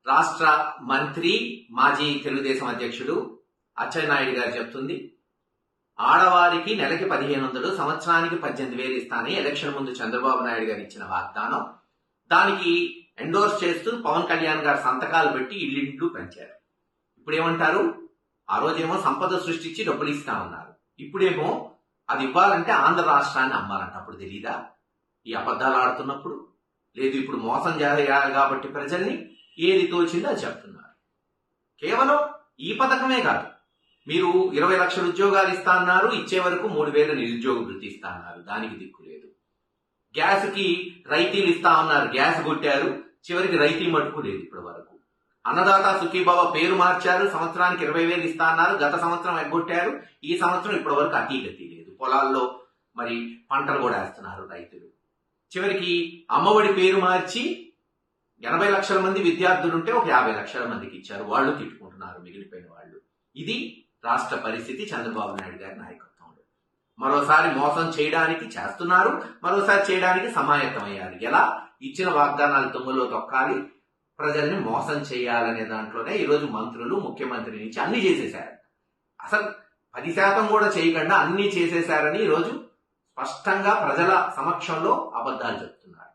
రాష్ట్ర మంత్రి మాజీ తెలుగుదేశం అధ్యక్షుడు అచ్చెన్నాయుడు గారు చెప్తుంది, ఆడవారికి నెలకి 1500, సంవత్సరానికి 18,000 ఇస్తానని ఎలక్షన్ ముందు చంద్రబాబు నాయుడు గారు ఇచ్చిన వాగ్దానం. దానికి ఎండోర్స్ చేస్తూ పవన్ కళ్యాణ్ గారు సంతకాలు పెట్టి ఇల్లింట్లు పెంచారు. ఇప్పుడు ఏమంటారు? ఆ రోజేమో సంపద సృష్టించి డబ్బులు ఇస్తామన్నారు. ఇప్పుడేమో అది ఇవ్వాలంటే ఆంధ్ర రాష్ట్రాన్ని అమ్మాలంట. అప్పుడు తెలీదా ఈ అబద్ధాలు ఆడుతున్నప్పుడు? లేదు, ఇప్పుడు మోసం చేయాలి కాబట్టి ప్రజల్ని ఏది తోచిందో అది చెప్తున్నారు. కేవలం ఈ పథకమే కాదు, మీరు 20 లక్షల ఉద్యోగాలు ఇస్తా అన్నారు, ఇచ్చే వరకు 3,000 నిరుద్యోగ వృత్తి ఇస్తా అన్నారు, దానికి దిక్కు లేదు. గ్యాస్ కి రైతీలు ఇస్తా ఉన్నారు, గ్యాస్ కొట్టారు, చివరికి రైతీ మటుకు లేదు ఇప్పటి వరకు. అన్నదాత సుఖీభావ పేరు మార్చారు, సంవత్సరానికి 20,000 ఇస్తా అన్నారు, గత సంవత్సరం ఎగ్గొట్టారు, ఈ సంవత్సరం ఇప్పటి వరకు అతీగతి లేదు. పొలాల్లో మరి పంటలు కూడా వేస్తున్నారు రైతులు. చివరికి అమ్మఒడి పేరు మార్చి 80 లక్షల మంది విద్యార్థులుంటే ఒక 50 లక్షల మందికి ఇచ్చారు, వాళ్ళు తిట్టుకుంటున్నారు మిగిలిపోయిన వాళ్ళు. ఇది రాష్ట్ర పరిస్థితి చంద్రబాబు నాయుడు గారి నాయకత్వంలో. మరోసారి మోసం చేయడానికి చేస్తున్నారు, మరోసారి చేయడానికి సమాయత్తమయ్యారు. ఎలా? ఇచ్చిన వాగ్దానాలు తుమ్ములో తొక్కాలి, ప్రజల్ని మోసం చేయాలనే దాంట్లోనే ఈరోజు మంత్రులు, ముఖ్యమంత్రి నుంచి అన్ని చేసేశారు. అసలు 10% కూడా చేయకుండా అన్ని చేసేశారని ఈరోజు స్పష్టంగా ప్రజల సమక్షంలో అబద్ధాలు చెప్తున్నారు.